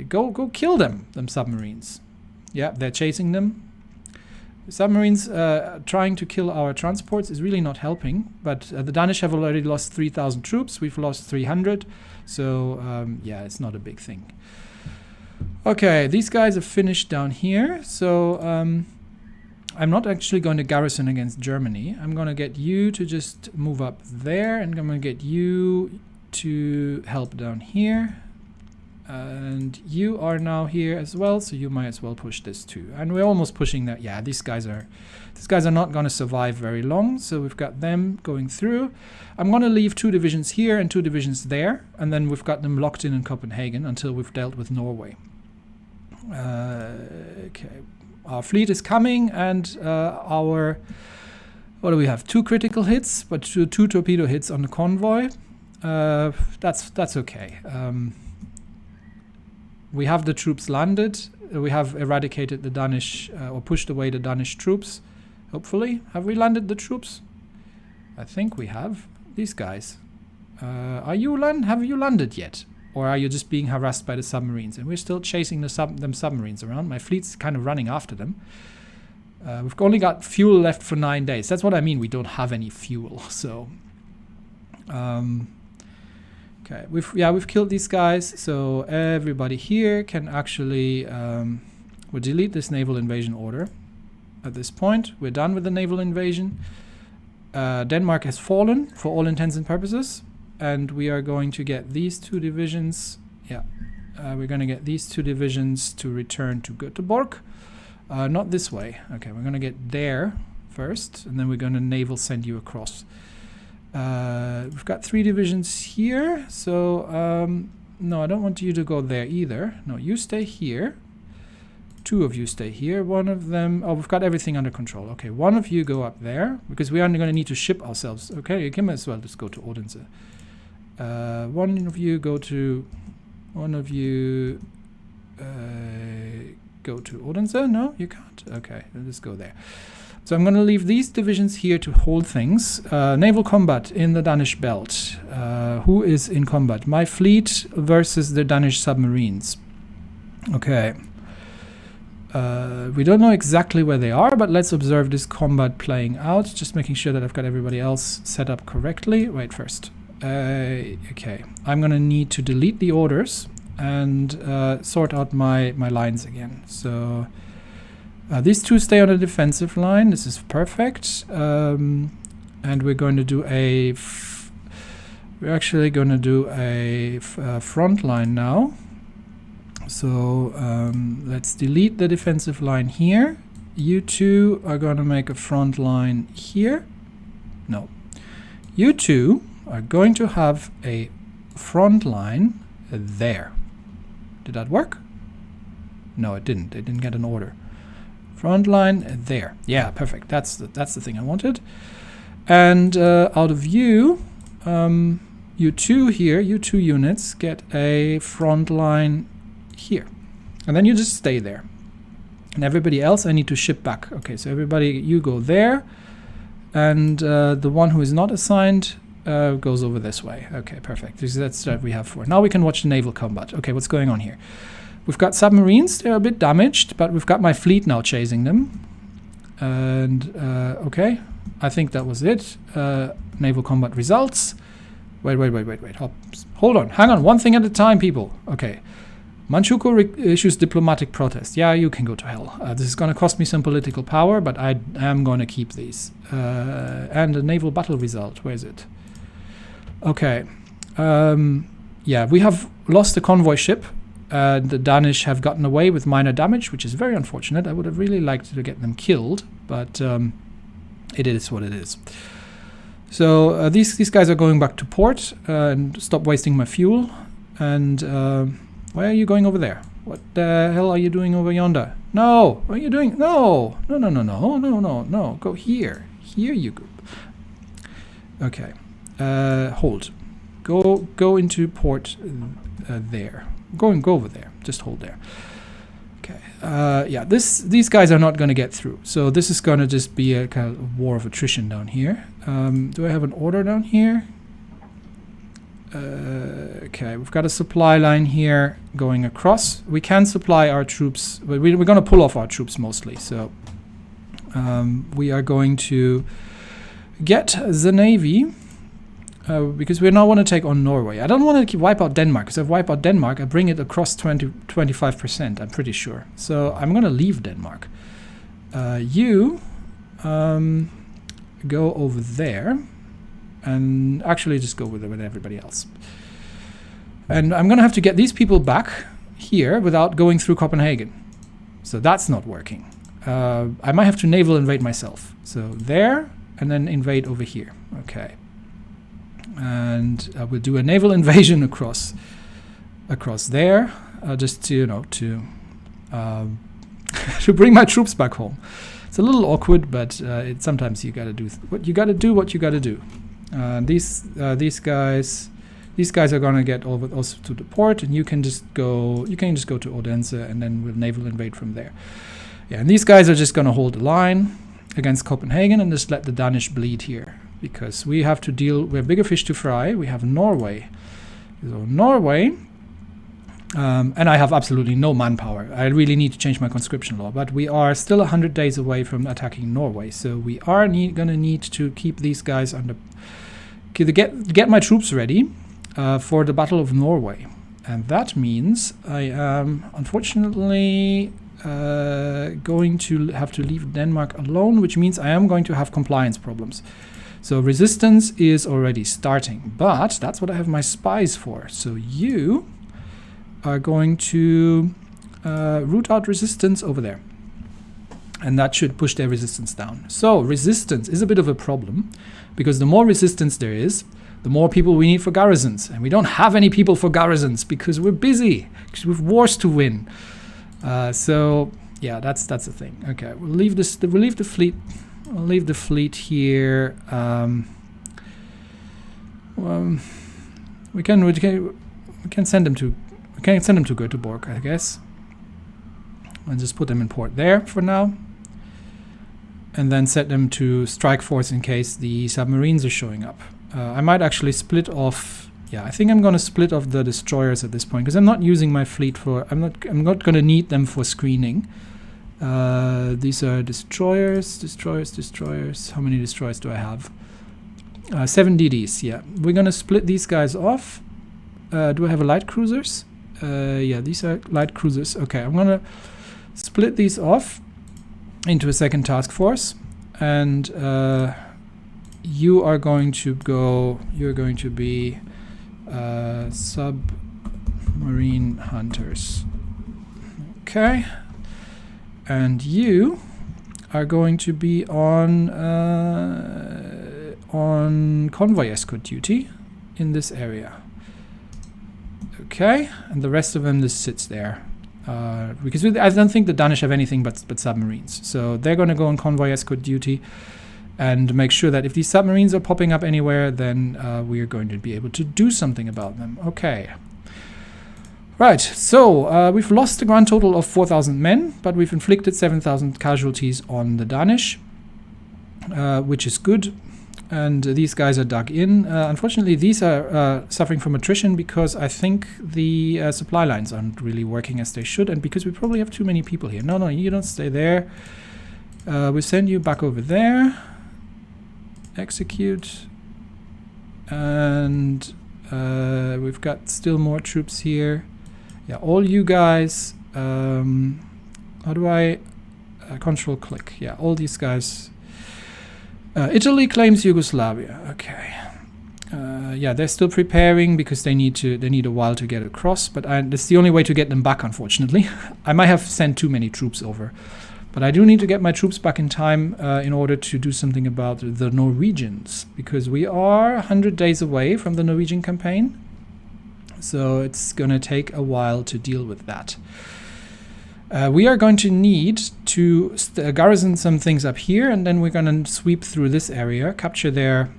Go kill them submarines. Yeah, they're chasing them. Submarines trying to kill our transports is really not helping, but the Danish have already lost 3,000 troops. We've lost 300, so yeah, it's not a big thing. Okay, these guys are finished down here, so I'm not actually going to garrison against Germany. I'm going to get you to just move up there, and I'm going to get you to help down here. And you are now here as well, so you might as well push this too. And we're almost pushing that. Yeah, these guys are not going to survive very long, so we've got them going through. I'm going to leave 2 divisions here and 2 divisions there, and then we've got them locked in Copenhagen until we've dealt with Norway. Okay, our fleet is coming, and our, what do we have? 2 critical hits, but 2 torpedo hits on the convoy. That's okay. We have the troops landed. We have eradicated the Danish, or pushed away the Danish troops. Hopefully. Have we landed the troops? I think we have. These guys. Have you landed yet? Or are you just being harassed by the submarines? And we're still chasing them submarines around. My fleet's kind of running after them. We've only got fuel left for 9 days. That's what I mean. We don't have any fuel. So... okay, we've killed these guys, so everybody here can actually, we'll delete this naval invasion order. At this point, we're done with the naval invasion. Denmark has fallen for all intents and purposes, and we are going to get these 2 divisions, we're going to get these 2 divisions to return to Göteborg. Not this way, okay, we're going to get there first, and then we're going to naval send you across. We've got 3 divisions here, so no, I don't want you to go there either. No, you stay here. 2 of you stay here. One of them, oh, we've got everything under control. Okay, 1 of you go up there, because we are going to need to ship ourselves. Okay, you can as well just go to Odense. 1 of you go to, go to Odense. No, you can't. Okay, let's go there. So I'm going to leave these divisions here to hold things. Naval combat in the Danish belt. Who is in combat? My fleet versus the Danish submarines. Okay. We don't know exactly where they are, but let's observe this combat playing out. Just making sure that I've got everybody else set up correctly. Wait first. Okay. I'm going to need to delete the orders and sort out my lines again. So... these 2 stay on the defensive line. This is perfect. And we're going to do we're actually going to do a front line now. So let's delete the defensive line here. You 2 are going to make a front line here. No. You 2 are going to have a front line there. Did that work? No, it didn't. It didn't get an order. Front line there. Yeah, perfect. That's the thing I wanted. And out of you, you 2 here, you 2 units get a front line here. And then you just stay there. And everybody else I need to ship back. Okay, so everybody, you go there. And the one who is not assigned goes over this way. Okay, perfect. That's what we have for. Now we can watch the naval combat. Okay, what's going on here? We've got submarines. They're a bit damaged, but we've got my fleet now chasing them. And, okay. I think that was it. Naval combat results. Wait. Hold on. Hang on. One thing at a time, people. Okay. Manchukuo issues diplomatic protest. Yeah, you can go to hell. This is going to cost me some political power, but I am going to keep these. And a naval battle result. Where is it? Okay. Yeah, we have lost a convoy ship. The Danish have gotten away with minor damage, which is very unfortunate. I would have really liked to get them killed, but it is what it is. So these guys are going back to port and stop wasting my fuel. And why are you going over there? What the hell are you doing over yonder? No, what are you doing? No. Go here. Here you go. Okay. Hold. Go into port there. Go over there. Just hold there. Okay. Yeah, these guys are not going to get through. So this is going to just be a kind of war of attrition down here. Do I have an order down here? Okay, we've got a supply line here going across. We can supply our troops, but we're going to pull off our troops mostly. So we are going to get the Navy. Because we now want to take on Norway. I don't want to wipe out Denmark, because if I wipe out Denmark, I bring it across 25%, I'm pretty sure. So I'm going to leave Denmark. You go over there, and actually just go with everybody else. And I'm going to have to get these people back here without going through Copenhagen. So that's not working. I might have to naval invade myself. So there, and then invade over here. Okay. And I will do a naval invasion across there, just to to bring my troops back home. It's a little awkward, but sometimes you gotta do what you gotta do. These guys are gonna get over also to the port, and you can just go to Odense, and then we'll naval invade from there. Yeah, and these guys are just gonna hold the line against Copenhagen and just let the Danish bleed here. Because we have to we have bigger fish to fry. We have Norway. So Norway, and I have absolutely no manpower. I really need to change my conscription law. But we are still 100 days away from attacking Norway. So we are going to need to keep these guys under... Get my troops ready for the Battle of Norway. And that means I am, unfortunately... going to have to leave Denmark alone, which means I am going to have compliance problems. So resistance is already starting, but that's what I have my spies for. So you are going to root out resistance over there. And that should push their resistance down. So resistance is a bit of a problem, because the more resistance there is, the more people we need for garrisons. And we don't have any people for garrisons because we're busy, because we have wars to win. So yeah, that's the thing. Okay, we'll leave the fleet. I'll leave the fleet here. We can send them to Göteborg, I guess. And just put them in port there for now. And then set them to strike force in case the submarines are showing up. I might actually split off. Yeah, I think I'm going to split off the destroyers at this point, because I'm not using my fleet for. I'm not going to need them for screening. These are destroyers. How many destroyers do I have? 7 DDs. Yeah, we're going to split these guys off. Do I have a light cruisers? Yeah, these are light cruisers. Okay, I'm going to split these off into a second task force, and you are going to go. You're going to be submarine hunters. Okay. And you are going to be on convoy escort duty in this area. Okay, and the rest of them just sits there. Because I don't think the Danish have anything but submarines. So they're going to go on convoy escort duty and make sure that if these submarines are popping up anywhere, then we are going to be able to do something about them. Okay. Right, so we've lost a grand total of 4,000 men, but we've inflicted 7,000 casualties on the Danish, which is good. And these guys are dug in. Unfortunately, these are suffering from attrition because I think the supply lines aren't really working as they should, and because we probably have too many people here. No, you don't stay there. We'll send you back over there. Execute. And we've got still more troops here. Yeah, all you guys. How do I control click? Yeah, all these guys. Italy claims Yugoslavia. Okay. Yeah, they're still preparing because they need a while to get across. But that's the only way to get them back, unfortunately. I might have sent too many troops over, but I do need to get my troops back in time in order to do something about the Norwegians, because we are 100 days away from the Norwegian campaign. So it's gonna take a while to deal with that. We are going to need to garrison some things up here, and then we're going to sweep through this area, capture their...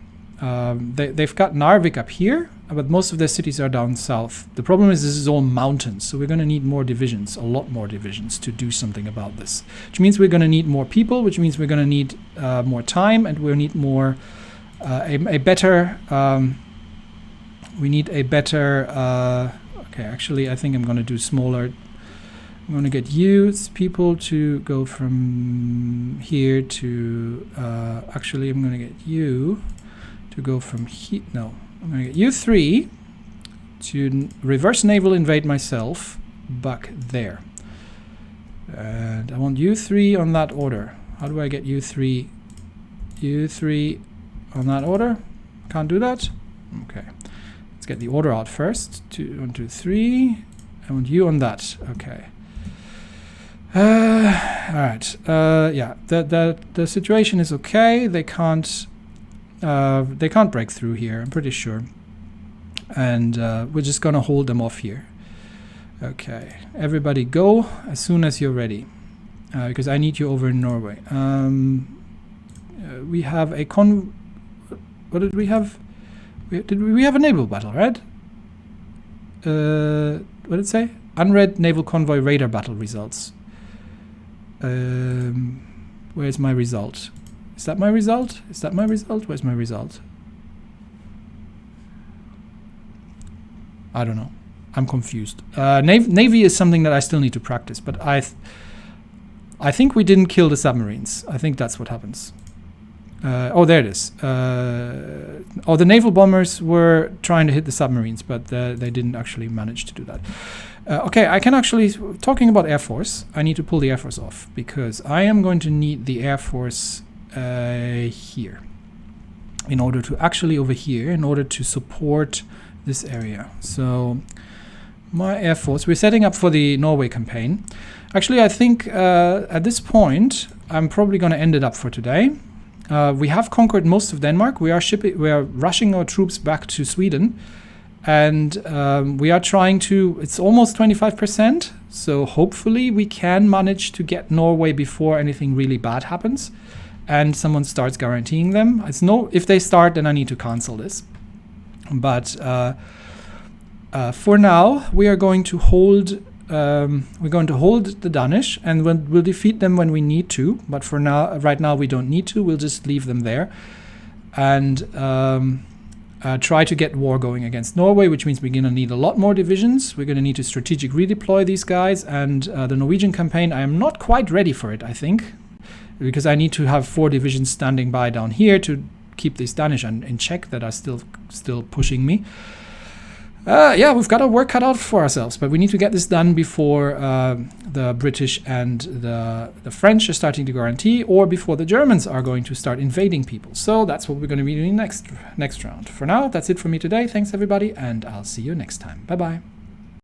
they've got Narvik up here, but most of their cities are down south. The problem is this is all mountains, so we're going to need more divisions, a lot more divisions, to do something about this. Which means we're going to need more people, which means we're going to need more time, and we'll need more... a better... we need a better... okay, actually, I think I'm going to do smaller... I'm going to get you people to go from here to... actually, I'm going to get you to go from here... No, I'm going to get you 3 to reverse naval invade myself back there. And I want you 3 on that order. How do I get you 3? You 3 on that order? Can't do that? Okay. Let's get the order out first. 1, 2, 3. I want you on that. Okay. All right. Yeah. The situation is okay. They can't break through here, I'm pretty sure. And we're just gonna hold them off here. Okay. Everybody go as soon as you're ready, because I need you over in Norway. We have a what did we have? We have a naval battle, right? What did it say? Unread naval convoy radar battle results. Where's my result? Is that my result? Is that my result? Where's my result? I don't know. I'm confused. Navy is something that I still need to practice, but I think we didn't kill the submarines. I think that's what happens. Oh, there it is. Oh, the naval bombers were trying to hit the submarines, but they didn't actually manage to do that. Okay, I can actually, talking about Air Force, I need to pull the Air Force off, because I am going to need the Air Force here, in order to actually over here, in order to support this area. So my Air Force, we're setting up for the Norway campaign. Actually, I think at this point, I'm probably going to end it up for today. We have conquered most of Denmark. We are rushing our troops back to Sweden. And we are trying to, it's almost 25%, so hopefully we can manage to get Norway before anything really bad happens and someone starts guaranteeing them. If they start, then I need to cancel this. But for now, we are going to hold the Danish, and we'll defeat them when we need to. But for now, right now we don't need to. We'll just leave them there, and try to get war going against Norway, which means we're going to need a lot more divisions. We're going to need to strategic redeploy these guys, and the Norwegian campaign, I am not quite ready for it, I think, because I need to have 4 divisions standing by down here to keep these Danish in check that are still pushing me. Yeah, we've got our work cut out for ourselves, but we need to get this done before the British and the French are starting to guarantee, or before the Germans are going to start invading people. So that's what we're going to be doing next round. For now, that's it for me today. Thanks, everybody, and I'll see you next time. Bye-bye.